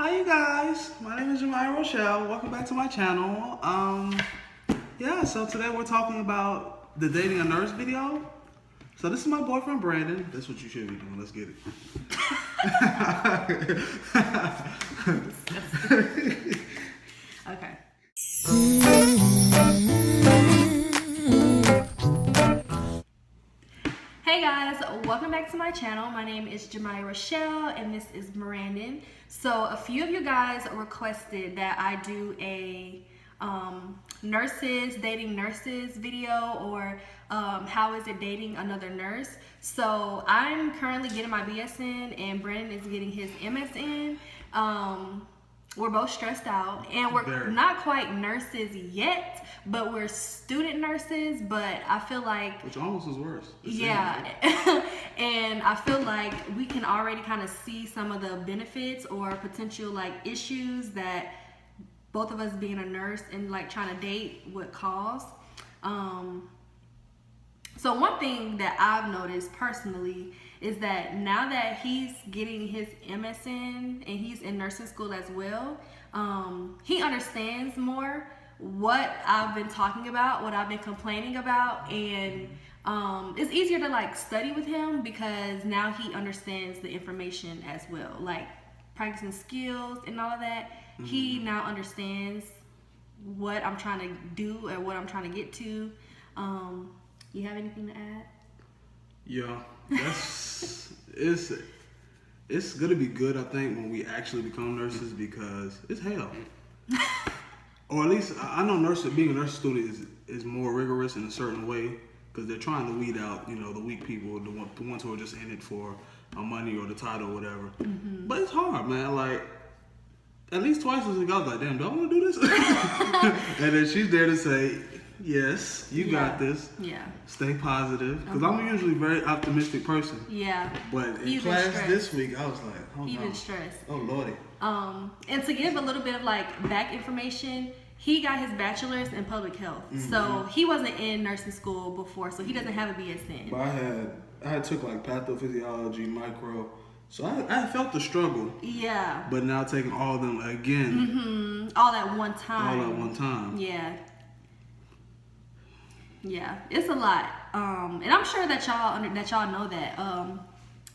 Hi you guys, my name is Jamaya Rocheal. Welcome back to my channel. So today we're talking about the dating a nurse video. So this is my boyfriend Brandon. That's what you should be doing. Let's get it. Okay. Hey guys, welcome back to my channel. My name is Jamaya Rocheal and this is Brandon. So a few of you guys requested that I do a dating nurses video, or how is it dating another nurse. So I'm currently getting my BSN and Brandon is getting his MSN. We're both stressed out and we're not quite nurses yet, but we're student nurses. But I feel like, which almost is worse. Yeah. And I feel like we can already kind of see some of the benefits or potential like issues that both of us being a nurse and like trying to date would cause. So one thing that I've noticed personally is that now that he's getting his MSN and he's in nursing school as well, he understands more what I've been talking about, what I've been complaining about, and it's easier to like study with him because now he understands the information as well, like practicing skills and all of that. Mm-hmm. He now understands what I'm trying to do and what I'm trying to get to. You have anything to add? Yeah, it's gonna be good, I think, when we actually become nurses, because it's hell. Or at least I know being a nursing student is more rigorous in a certain way, because they're trying to weed out, the weak people, the ones who are just in it for money or the title or whatever. Mm-hmm. But it's hard, man. Like, at least twice a week I was like, damn, do I want to do this? And then she's there to say, yes, you got this. Yeah. Stay positive. Because I'm usually a very optimistic person. Yeah. But in class this week, I was like, oh no. Even stressed. Oh lordy. And to give a little bit of like back information, he got his bachelor's in public health. Mm-hmm. So he wasn't in nursing school before, so he doesn't have a BSN. But I had took like pathophysiology, micro. So I felt the struggle. Yeah. But now taking all of them again. Mm-hmm. All at one time. All at one time. Yeah. Yeah, it's a lot. And I'm sure that y'all know that.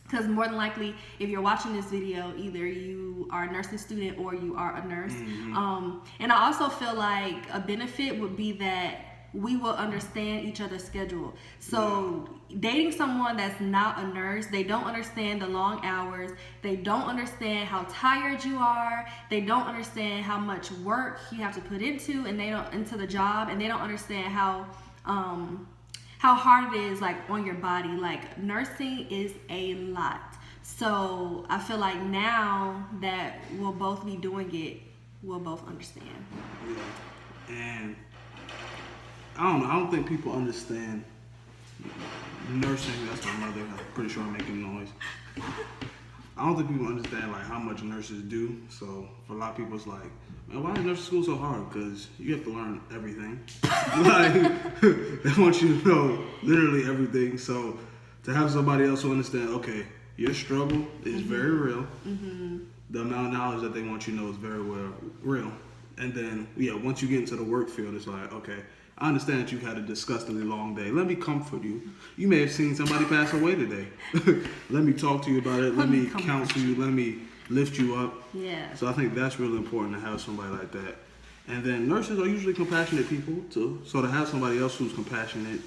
Because more than likely, if you're watching this video, either you are a nursing student or you are a nurse. Mm-hmm. And I also feel like a benefit would be that we will understand each other's schedule. So dating someone that's not a nurse, they don't understand the long hours, they don't understand how tired you are, they don't understand how much work you have to put into the job, and they don't understand how hard it is like on your body. Like, nursing is a lot. So I feel like now that we'll both be doing it, we'll both understand. Yeah. And I don't know, I don't think people understand nursing. That's my mother. I'm pretty sure I'm making noise. I don't think people understand like how much nurses do. So for a lot of people, it's like, man, why is nursing school so hard? Because you have to learn everything. Like, they want you to know literally everything. So to have somebody else who understand, okay, your struggle is very real. Mm-hmm. The amount of knowledge that they want you to know is very real. And then, once you get into the work field, it's like, okay, I understand that you've had a disgustingly long day. Let me comfort you. You may have seen somebody pass away today. Let me talk to you about it. Let me counsel you. Let me lift you up. Yeah. So I think that's really important to have somebody like that. And then nurses are usually compassionate people too. So to have somebody else who's compassionate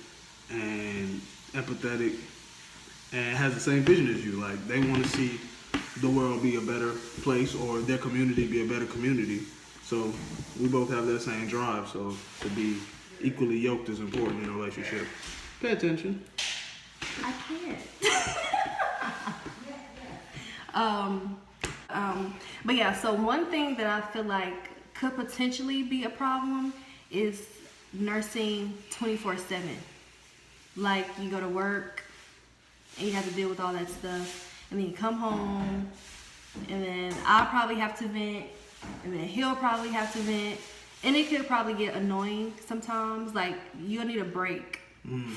and empathetic and has the same vision as you, like they want to see the world be a better place or their community be a better community. So we both have that same drive. So to be equally yoked is important in a relationship. Pay attention. I can't. But yeah, so one thing that I feel like could potentially be a problem is nursing 24/7. Like, you go to work and you have to deal with all that stuff, and then you come home, and then I'll probably have to vent, and then he'll probably have to vent, and it could probably get annoying sometimes. Like, you'll need a break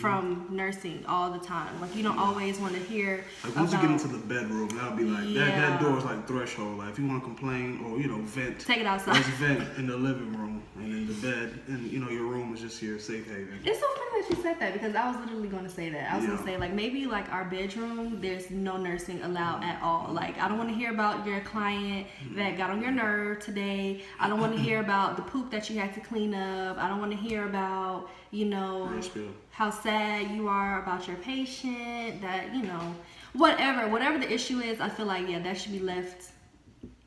from nursing all the time. Like you don't always want to hear like once you get into the bedroom, that'll be like that door is like threshold. Like if you want to complain or vent, take it outside. Let's vent in the living room and in the bed, and your room is just your safe haven. It's so funny that you said that because I was literally going to say that. I was going to say like maybe like our bedroom, there's no nursing allowed at all. Like I don't want to hear about your client that got on your nerve today. I don't want to hear about the poop that you had to clean up. I don't want to hear about how sad you are about your patient, that whatever the issue is. I feel like that should be left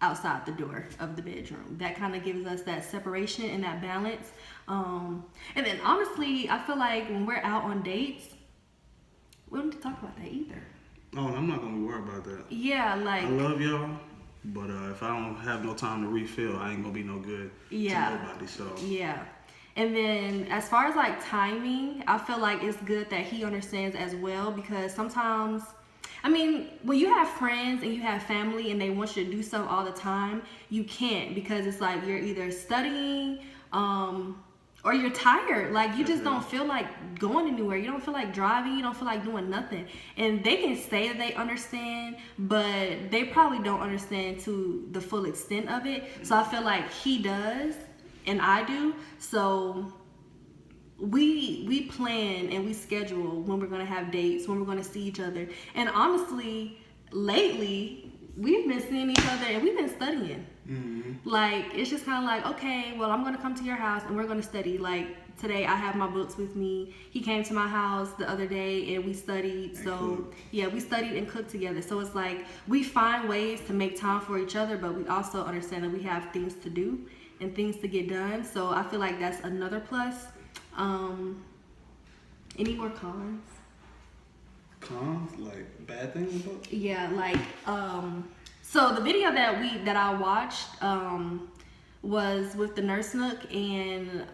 outside the door of the bedroom. That kind of gives us that separation and that balance. And then honestly, I feel like when we're out on dates, we don't need to talk about that either. Oh, I'm not gonna be worried about that. Yeah, like I love y'all, but if I don't have no time to refill, I ain't gonna be no good to nobody. So yeah. And then as far as like timing, I feel like it's good that he understands as well, because sometimes, I mean, when you have friends and you have family and they want you to do stuff all the time, you can't, because it's like you're either studying or you're tired. Like you just don't feel like going anywhere. You don't feel like driving. You don't feel like doing nothing. And they can say that they understand, but they probably don't understand to the full extent of it. So I feel like he does and I do. So we plan and we schedule when we're gonna have dates, when we're gonna see each other. And honestly, lately we've been seeing each other and we've been studying. Like it's just kind of like, okay, well, I'm gonna come to your house and we're gonna study. Like today I have my books with me. He came to my house the other day and we studied. So yeah, we studied and cooked together. So it's like we find ways to make time for each other, but we also understand that we have things to do and things to get done. So I feel like that's another plus. Any more cons? Cons? Like bad things about it? Yeah, like so the video that I watched was with the Nurse Nook and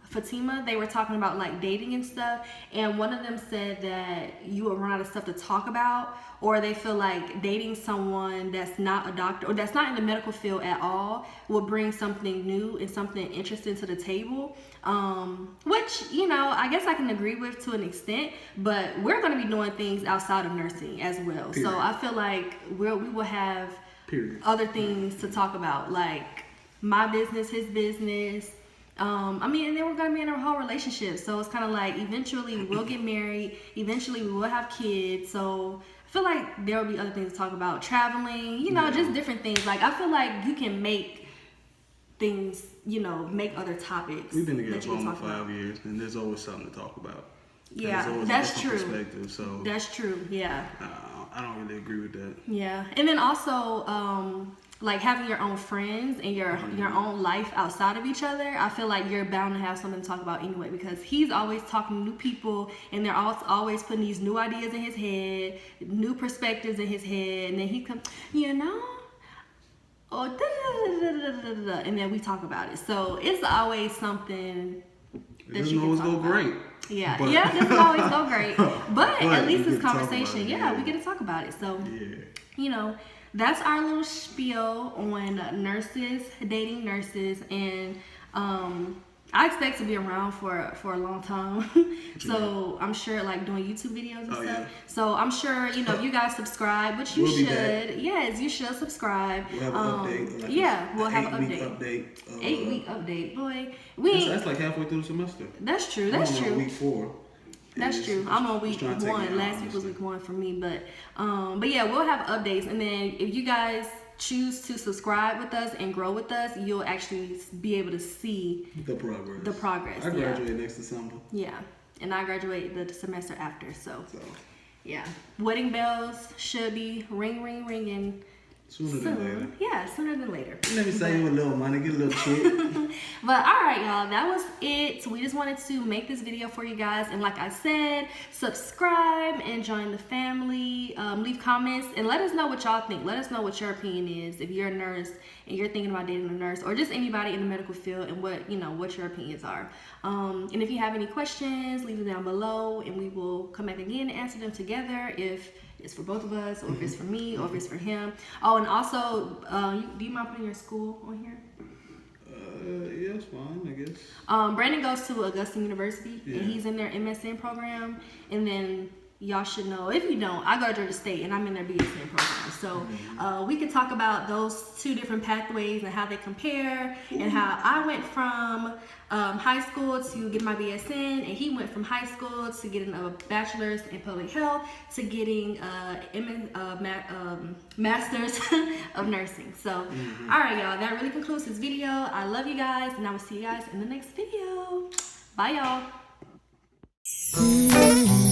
Fatima. They were talking about like dating and stuff, and one of them said that you will run out of stuff to talk about, or they feel like dating someone that's not a doctor or that's not in the medical field at all will bring something new and something interesting to the table, which I guess I can agree with to an extent, but we're going to be doing things outside of nursing as well. Period. So I feel like we will have other things to talk about, like my business, his business. And then we're gonna be in a whole relationship, so it's kind of like eventually we'll get married, eventually we will have kids. So I feel like there will be other things to talk about, traveling, just different things. Like I feel like you can make things, make other topics. We've been together for almost 5 years, and there's always something to talk about. Yeah, that's true. Perspective, so that's true. Yeah. I don't really agree with that. Yeah, and then also like having your own friends and your own life outside of each other, I feel like you're bound to have something to talk about anyway, because he's always talking to new people and they're always putting these new ideas in his head, new perspectives in his head, and then he comes, and then we talk about it. So it's always something that it doesn't always go great. Yeah, it doesn't always go great, but at least it's conversation. We get to talk about it. So, that's our little spiel on nurses, dating nurses, and I expect to be around for a long time. So I'm sure, like doing YouTube videos and stuff. Yeah. So I'm sure if you guys subscribe, which you should. Yes, you should subscribe. We'll have an update. Like we'll have an 8-week update. 8-week update, boy. That's like halfway through the semester. That's true. I'm on week 4. That's true. I'm on week 1. Last week was week 1 for me, but yeah, we'll have updates, and then if you guys choose to subscribe with us and grow with us, you'll actually be able to see the progress. I graduate next December. Yeah, and I graduate the semester after. So yeah, wedding bells should be ringing. Sooner than later. Yeah, sooner than later. Let me save you a little money, get a little check. But alright, y'all, that was it. We just wanted to make this video for you guys. And like I said, subscribe and join the family. Leave comments and let us know what y'all think. Let us know what your opinion is. If you're a nurse and you're thinking about dating a nurse, or just anybody in the medical field, and what your opinions are. And if you have any questions, leave them down below and we will come back again and answer them together if it's for both of us, or if it's for me, or if it's for him. Oh, and also, do you mind putting your school on here? Yeah, it's fine, I guess. Brandon goes to Augusta University, Yeah. and he's in their MSN program. And then y'all should know, if you don't, I go to Georgia State, and I'm in their BSN program. So we could talk about those two different pathways and how they compare, and how I went from high school to get my BSN, and he went from high school to getting a bachelor's in public health to getting master's of nursing. So, all right, y'all, that really concludes this video. I love you guys, and I will see you guys in the next video. Bye, y'all.